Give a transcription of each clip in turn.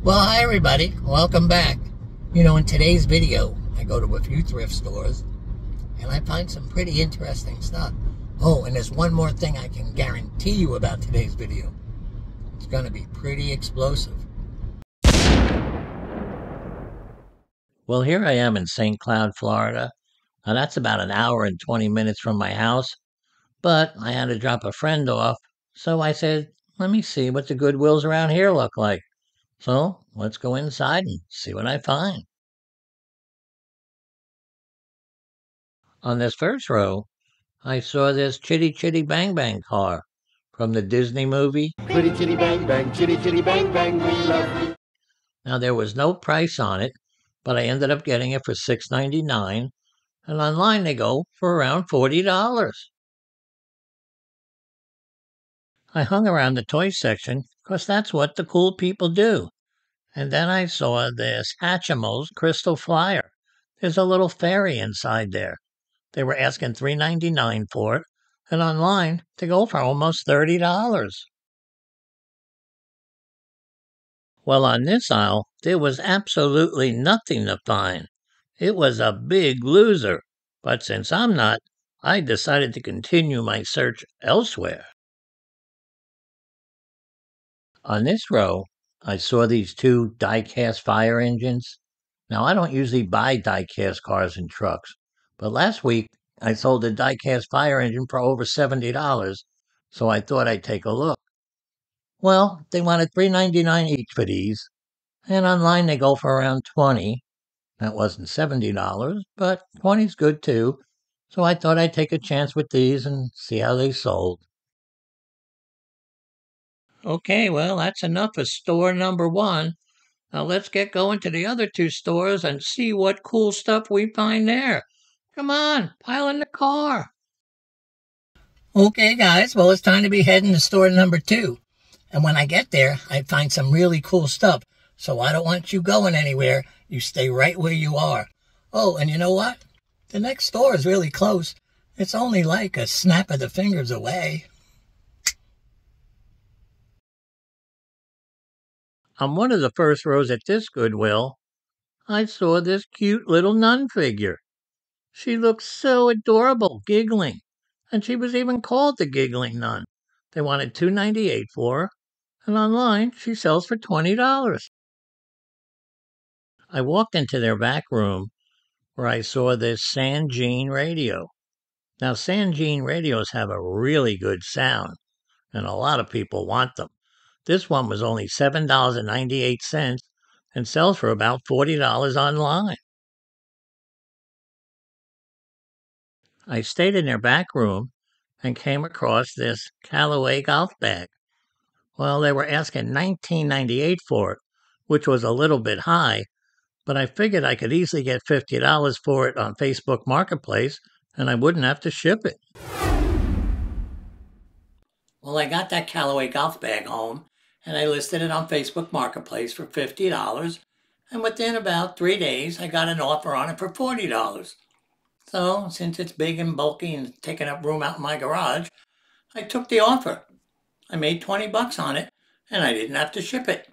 Well, hi everybody, welcome back. In today's video, I go to a few thrift stores and I find some pretty interesting stuff. Oh, and there's one more thing I can guarantee you about today's video. It's going to be pretty explosive. Well, here I am in St. Cloud, Florida. Now that's about an hour and 20 minutes from my house, but I had to drop a friend off, so I said, let me see what the Goodwills around here look like. So let's go inside and see what I find. On this first row, I saw this Chitty Chitty Bang Bang car from the Disney movie. Pretty chitty bang bang, chitty chitty bang bang, we love you. Now there was no price on it, but I ended up getting it for $6.99, and online they go for around $40. I hung around the toy section because that's what the cool people do. And then I saw this Hatchimals Crystal Flyer. There's a little fairy inside there. They were asking $3.99 for it, and online they go for almost $30. Well, on this aisle, there was absolutely nothing to find. It was a big loser. But since I'm not, I decided to continue my search elsewhere. On this row, I saw these two die-cast fire engines. Now, I don't usually buy die-cast cars and trucks, but last week I sold a die-cast fire engine for over $70, so I thought I'd take a look. Well, they wanted $3.99 each for these, and online they go for around $20. That wasn't $70, but $20's good too, so I thought I'd take a chance with these and see how they sold. Okay, well, that's enough for store number one. Now let's get going to the other two stores and see what cool stuff we find there. Come on, pile in the car. Okay, guys, well, it's time to be heading to store number two. And when I get there, I find some really cool stuff. So I don't want you going anywhere. You stay right where you are. Oh, and you know what? The next store is really close. It's only like a snap of the fingers away. On one of the first rows at this Goodwill, I saw this cute little nun figure. She looked so adorable, giggling, and she was even called the Giggling Nun. They wanted $2.98 for her, and online she sells for $20. I walked into their back room where I saw this Geno radio. Now, Geno radios have a really good sound, and a lot of people want them. This one was only $7.98 and sells for about $40 online. I stayed in their back room and came across this Callaway golf bag. Well, they were asking $19.98 for it, which was a little bit high, but I figured I could easily get $50 for it on Facebook Marketplace, and I wouldn't have to ship it. Well, I got that Callaway golf bag home, and I listed it on Facebook Marketplace for $50, and within about 3 days, I got an offer on it for $40. So, since it's big and bulky and taking up room out in my garage, I took the offer. I made $20 on it, and I didn't have to ship it.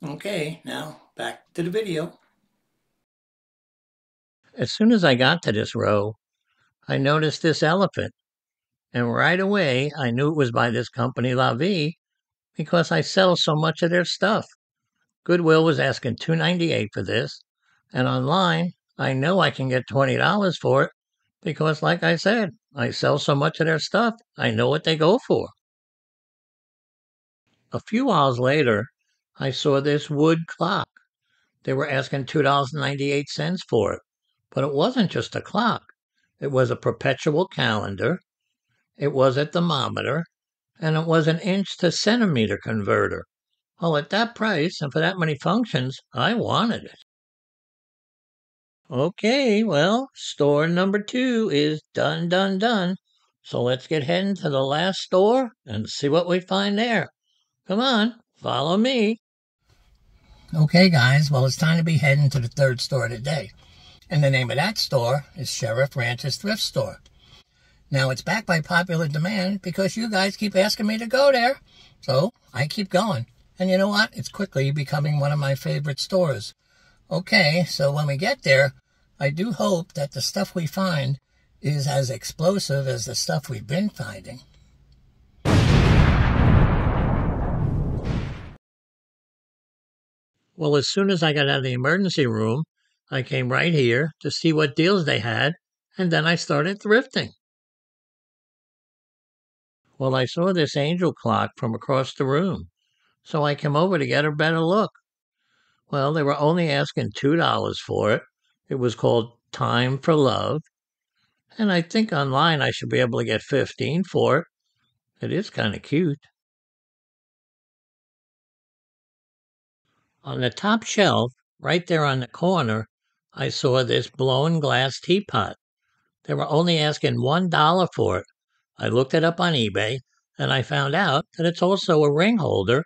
Okay, now back to the video. As soon as I got to this row, I noticed this elephant, and right away I knew it was by this company La Vie because I sell so much of their stuff. Goodwill was asking $2.98 for this, and online I know I can get $20 for it because, like I said, I sell so much of their stuff, I know what they go for. A few hours later, I saw this wood clock. They were asking $2.98 for it, but it wasn't just a clock. It was a perpetual calendar, it was a thermometer, and it was an inch to centimeter converter. Well, at that price and for that many functions, I wanted it. Okay, well, store number two is done. So let's get heading to the last store and see what we find there. Come on, follow me. Okay, guys, well, it's time to be heading to the third store today. And the name of that store is Sheriff Ranch's Thrift Store. Now, it's back by popular demand because you guys keep asking me to go there. So I keep going. And you know what? It's quickly becoming one of my favorite stores. Okay, so when we get there, I do hope that the stuff we find is as explosive as the stuff we've been finding. Well, as soon as I got out of the emergency room, I came right here to see what deals they had, and then I started thrifting. Well, I saw this angel clock from across the room, so I came over to get a better look. Well, they were only asking $2 for it. It was called Time for Love, and I think online I should be able to get 15 for it. It is kind of cute. On the top shelf, right there on the corner, I saw this blown glass teapot. They were only asking $1 for it. I looked it up on eBay, and I found out that it's also a ring holder,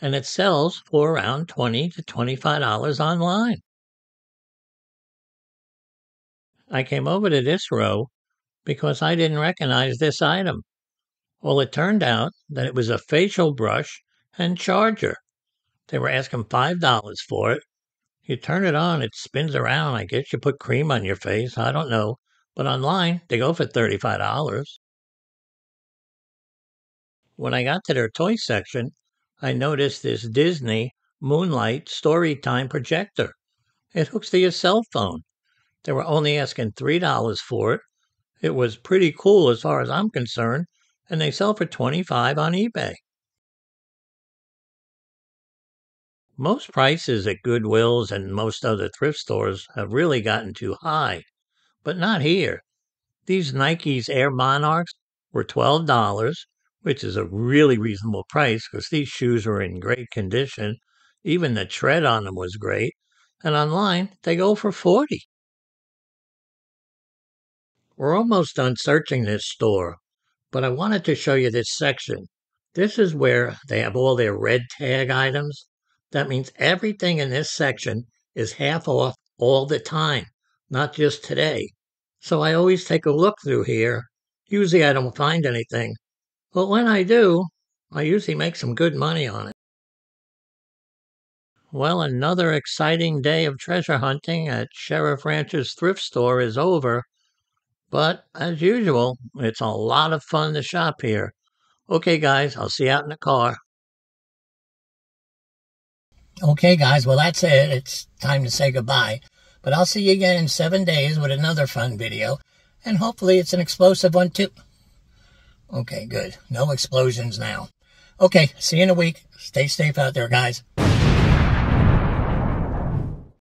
and it sells for around $20 to $25 online. I came over to this row because I didn't recognize this item. Well, it turned out that it was a facial brush and charger. They were asking $5 for it. You turn it on, it spins around. I guess you put cream on your face. I don't know. But online, they go for $35. When I got to their toy section, I noticed this Disney Moonlight Storytime projector. It hooks to your cell phone. They were only asking $3 for it. It was pretty cool as far as I'm concerned, and they sell for $25 on eBay. Most prices at Goodwills and most other thrift stores have really gotten too high, but not here. These Nike's Air Monarchs were $12, which is a really reasonable price because these shoes are in great condition. Even the tread on them was great. And online, they go for $40. We're almost done searching this store, but I wanted to show you this section. This is where they have all their red tag items. That means everything in this section is half off all the time, not just today. So I always take a look through here. Usually I don't find anything, but when I do, I usually make some good money on it. Well, another exciting day of treasure hunting at Sheriff Rancher's thrift store is over, but as usual, it's a lot of fun to shop here. Okay, guys, I'll see you out in the car. Okay, guys, well, that's it. It's time to say goodbye. But I'll see you again in 7 days with another fun video, and hopefully it's an explosive one, too. Okay, good. No explosions now. Okay, see you in a week. Stay safe out there, guys.